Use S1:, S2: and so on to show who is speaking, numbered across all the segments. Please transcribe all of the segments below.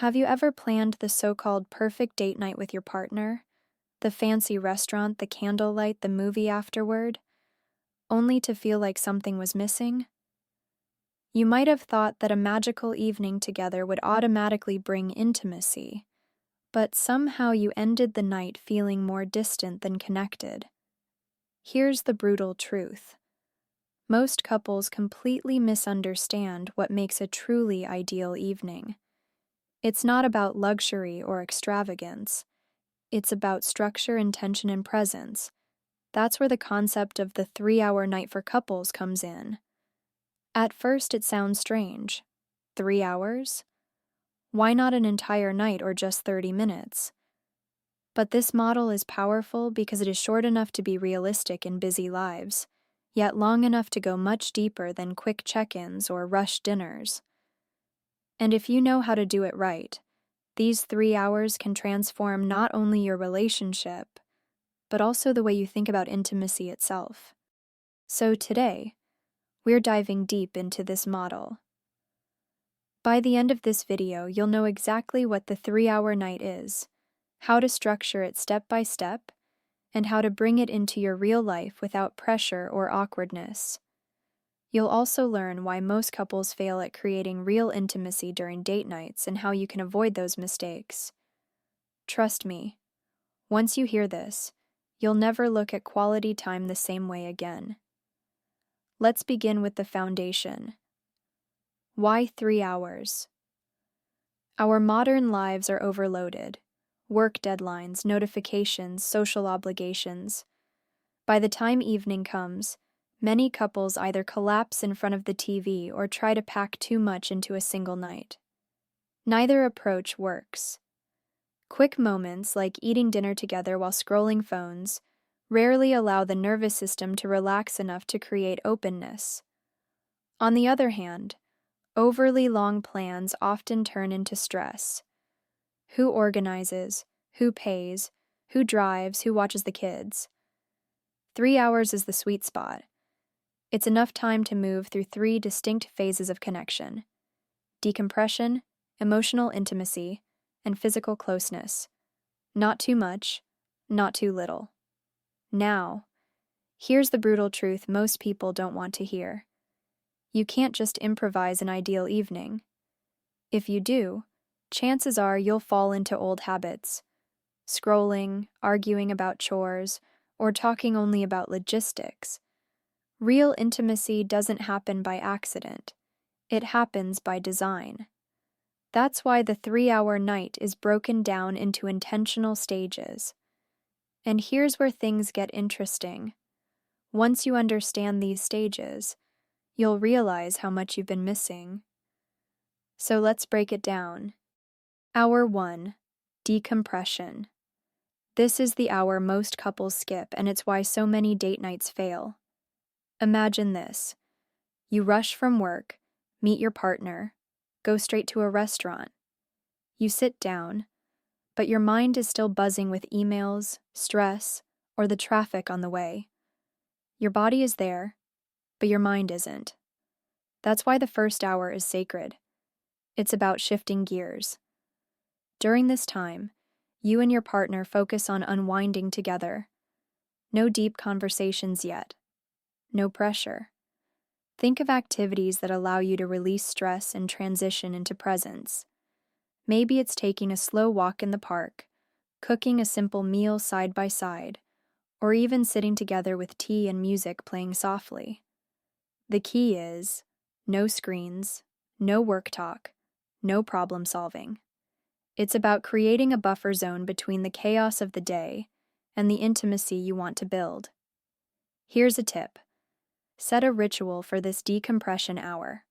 S1: Have you ever planned the so-called perfect date night with your partner? The fancy restaurant, the candlelight, the movie afterward, only to feel like something was missing? You might have thought that a magical evening together would automatically bring intimacy, but somehow you ended the night feeling more distant than connected. Here's the brutal truth. Most couples completely misunderstand what makes a truly ideal evening. It's not about luxury or extravagance. It's about structure, intention, and presence. That's where the concept of the 3-hour night for couples comes in. At first, it sounds strange. 3 hours? Why not an entire night or just 30 minutes? But this model is powerful because it is short enough to be realistic in busy lives, yet long enough to go much deeper than quick check-ins or rushed dinners. And if you know how to do it right, these 3 hours can transform not only your relationship, but also the way you think about intimacy itself. So today, we're diving deep into this model. By the end of this video, you'll know exactly what the 3-hour night is, how to structure it step by step, and how to bring it into your real life without pressure or awkwardness. You'll also learn why most couples fail at creating real intimacy during date nights and how you can avoid those mistakes. Trust me, once you hear this, you'll never look at quality time the same way again. Let's begin with the foundation. Why 3 hours? Our modern lives are overloaded. Work deadlines, notifications, social obligations. By the time evening comes, many couples either collapse in front of the TV or try to pack too much into a single night. Neither approach works. Quick moments, like eating dinner together while scrolling phones, rarely allow the nervous system to relax enough to create openness. On the other hand, overly long plans often turn into stress. Who organizes? Who pays? Who drives? Who watches the kids? 3 hours is the sweet spot. It's enough time to move through 3 distinct phases of connection: decompression, emotional intimacy, and physical closeness. Not too much, not too little. Now, here's the brutal truth most people don't want to hear. You can't just improvise an ideal evening. If you do, chances are you'll fall into old habits: scrolling, arguing about chores, or talking only about logistics. Real intimacy doesn't happen by accident. It happens by design. That's why the 3-hour night is broken down into intentional stages. And here's where things get interesting. Once you understand these stages, you'll realize how much you've been missing. So let's break it down. Hour 1, decompression. This is the hour most couples skip, and it's why so many date nights fail. Imagine this. You rush from work, meet your partner, go straight to a restaurant. You sit down, but your mind is still buzzing with emails, stress, or the traffic on the way. Your body is there, but your mind isn't. That's why the first hour is sacred. It's about shifting gears. During this time, you and your partner focus on unwinding together. No deep conversations yet. No pressure. Think of activities that allow you to release stress and transition into presence. Maybe it's taking a slow walk in the park, cooking a simple meal side by side, or even sitting together with tea and music playing softly. The key is no screens, no work talk, no problem solving. It's about creating a buffer zone between the chaos of the day and the intimacy you want to build. Here's a tip. Set a ritual for this decompression hour.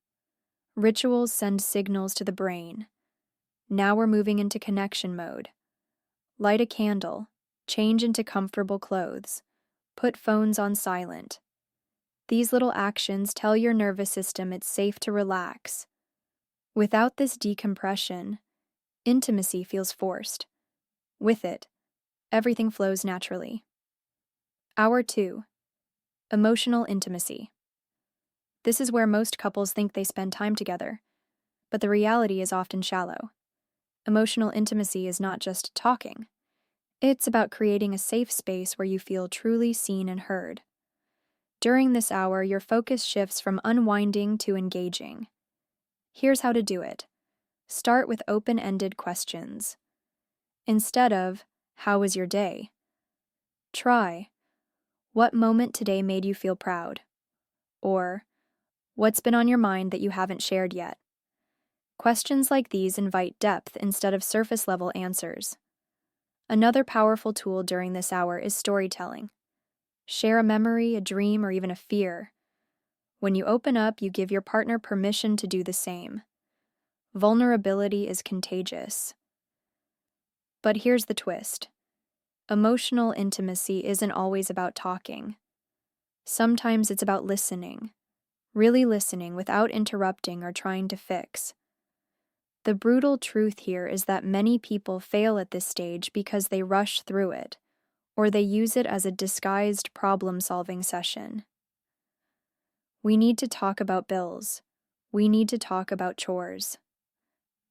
S1: Rituals send signals to the brain. Now we're moving into connection mode. Light a candle, change into comfortable clothes, put phones on silent. These little actions tell your nervous system it's safe to relax. Without this decompression, intimacy feels forced. With it, everything flows naturally. Hour 2, emotional intimacy. This is where most couples think they spend time together, but the reality is often shallow. Emotional intimacy is not just talking. It's about creating a safe space where you feel truly seen and heard. During this hour, your focus shifts from unwinding to engaging. Here's how to do it. Start with open-ended questions. Instead of, "How was your day?" try, "What moment today made you feel proud?" Or, "What's been on your mind that you haven't shared yet?" Questions like these invite depth instead of surface-level answers. Another powerful tool during this hour is storytelling. Share a memory, a dream, or even a fear. When you open up, you give your partner permission to do the same. Vulnerability is contagious. But here's the twist. Emotional intimacy isn't always about talking. Sometimes it's about listening, really listening without interrupting or trying to fix. The brutal truth here is that many people fail at this stage because they rush through it, or they use it as a disguised problem-solving session. We need to talk about bills. We need to talk about chores.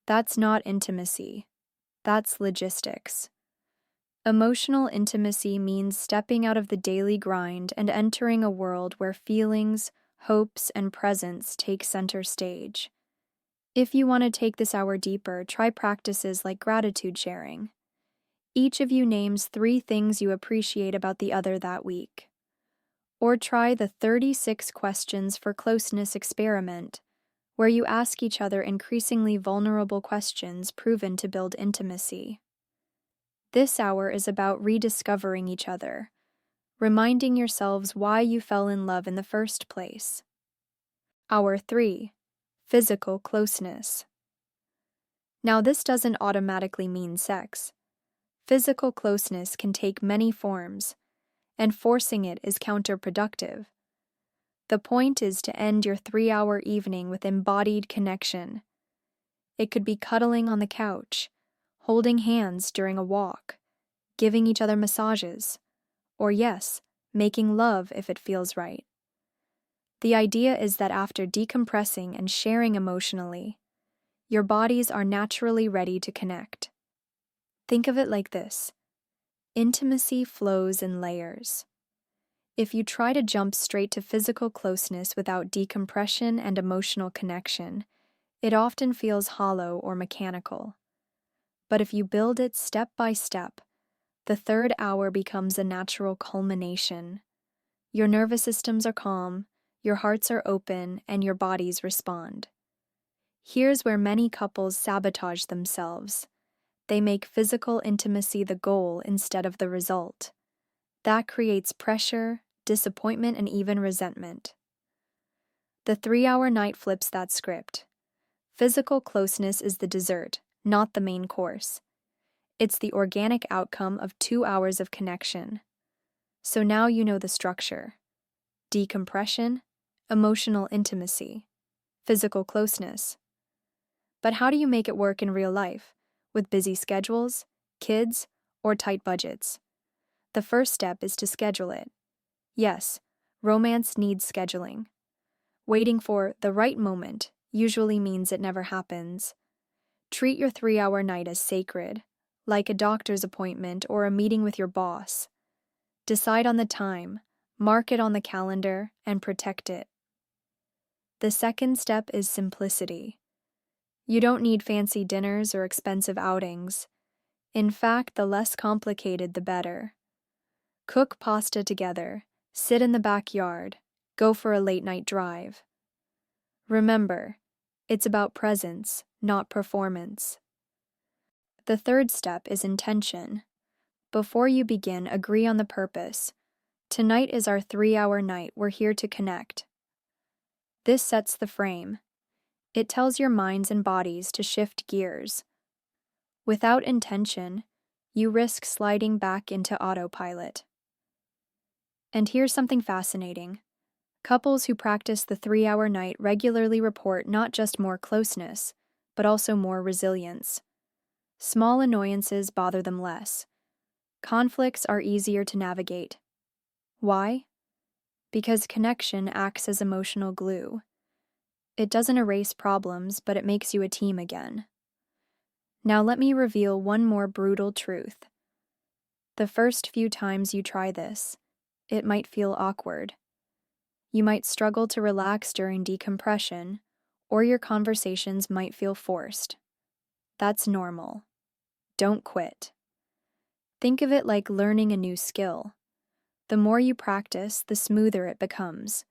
S1: That's not intimacy. That's logistics. Emotional intimacy means stepping out of the daily grind and entering a world where feelings, hopes, and presence take center stage. If you want to take this hour deeper, try practices like gratitude sharing. Each of you names 3 things you appreciate about the other that week. Or try the 36 questions for closeness experiment, where you ask each other increasingly vulnerable questions proven to build intimacy. This hour is about rediscovering each other, reminding yourselves why you fell in love in the first place. Hour 3. Physical closeness. Now, this doesn't automatically mean sex. Physical closeness can take many forms, and forcing it is counterproductive. The point is to end your 3-hour evening with embodied connection. It could be cuddling on the couch, holding hands during a walk, giving each other massages, or yes, making love if it feels right. The idea is that after decompressing and sharing emotionally, your bodies are naturally ready to connect. Think of it like this. Intimacy flows in layers. If you try to jump straight to physical closeness without decompression and emotional connection, it often feels hollow or mechanical. But if you build it step by step, the 3rd hour becomes a natural culmination. Your nervous systems are calm, your hearts are open, and your bodies respond. Here's where many couples sabotage themselves. They make physical intimacy the goal instead of the result. That creates pressure, disappointment, and even resentment. The 3-hour night flips that script. Physical closeness is the dessert, not the main course. It's the organic outcome of 2 hours of connection. So now you know the structure. Decompression, emotional intimacy, physical closeness. But how do you make it work in real life, with busy schedules, kids, or tight budgets? The first step is to schedule it. Yes, romance needs scheduling. Waiting for the right moment usually means it never happens. Treat your 3-hour night as sacred, like a doctor's appointment or a meeting with your boss. Decide on the time, mark it on the calendar, and protect it. The second step is simplicity. You don't need fancy dinners or expensive outings. In fact, the less complicated, the better. Cook pasta together, sit in the backyard, go for a late-night drive. Remember, it's about presence, not performance. The third step is intention. Before you begin, agree on the purpose. Tonight is our 3-hour night. We're here to connect. This sets the frame. It tells your minds and bodies to shift gears. Without intention, you risk sliding back into autopilot. And here's something fascinating. Couples who practice the 3-hour night regularly report not just more closeness, but also more resilience. Small annoyances bother them less. Conflicts are easier to navigate. Why? Because connection acts as emotional glue. It doesn't erase problems, but it makes you a team again. Now let me reveal one more brutal truth. The first few times you try this, it might feel awkward. You might struggle to relax during decompression, or your conversations might feel forced. That's normal. Don't quit. Think of it like learning a new skill. The more you practice, the smoother it becomes.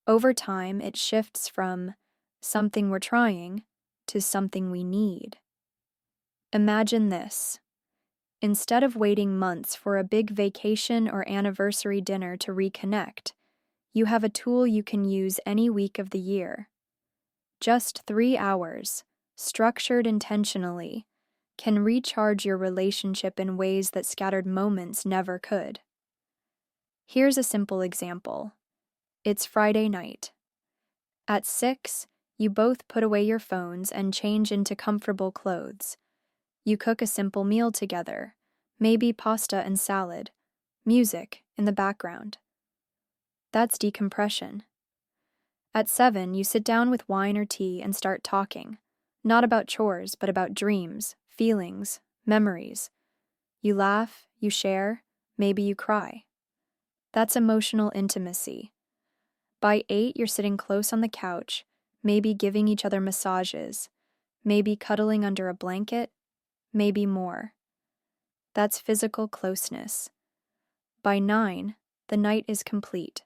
S1: Over time, it shifts from something we're trying to something we need. Imagine this. Instead of waiting months for a big vacation or anniversary dinner to reconnect, you have a tool you can use any week of the year. Just 3 hours, structured intentionally, can recharge your relationship in ways that scattered moments never could. Here's a simple example. It's Friday night. At 6, you both put away your phones and change into comfortable clothes. You cook a simple meal together, maybe pasta and salad, music in the background. That's decompression. At 7, you sit down with wine or tea and start talking, not about chores, but about dreams, feelings, memories. You laugh, you share, maybe you cry. That's emotional intimacy. By 8, you're sitting close on the couch, maybe giving each other massages, maybe cuddling under a blanket, maybe more. That's physical closeness. By 9, the night is complete.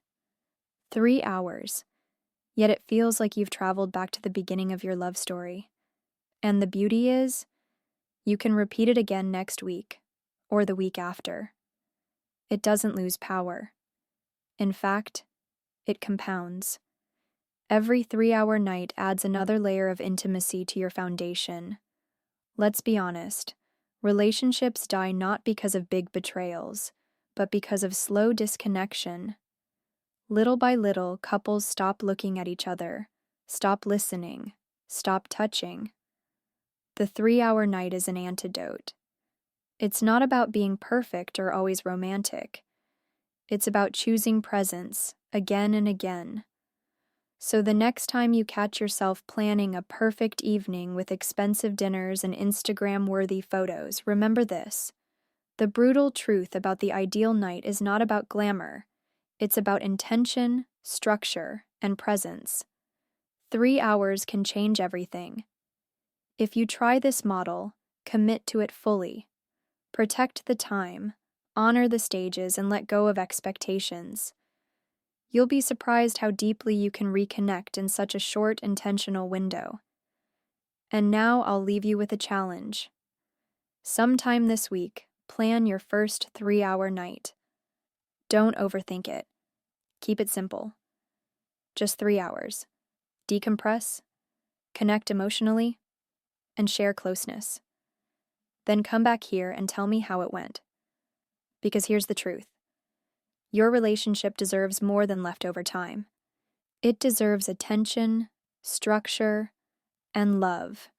S1: 3 hours, yet it feels like you've traveled back to the beginning of your love story. And the beauty is, you can repeat it again next week, or the week after. It doesn't lose power. In fact, it compounds. Every 3-hour night adds another layer of intimacy to your foundation. Let's be honest, relationships die not because of big betrayals, but because of slow disconnection. Little by little, couples stop looking at each other, stop listening, stop touching. The 3-hour night is an antidote. It's not about being perfect or always romantic. It's about choosing presence again and again. So the next time you catch yourself planning a perfect evening with expensive dinners and Instagram-worthy photos, remember this. The brutal truth about the ideal night is not about glamour. It's about intention, structure, and presence. 3 hours can change everything. If you try this model, commit to it fully. Protect the time, honor the stages, and let go of expectations. You'll be surprised how deeply you can reconnect in such a short, intentional window. And now I'll leave you with a challenge. Sometime this week, plan your first 3-hour night. Don't overthink it. Keep it simple. Just 3 hours. Decompress, connect emotionally, and share closeness. Then come back here and tell me how it went. Because here's the truth. Your relationship deserves more than leftover time. It deserves attention, structure, and love.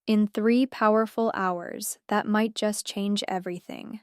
S1: In 3 powerful hours, that might just change everything.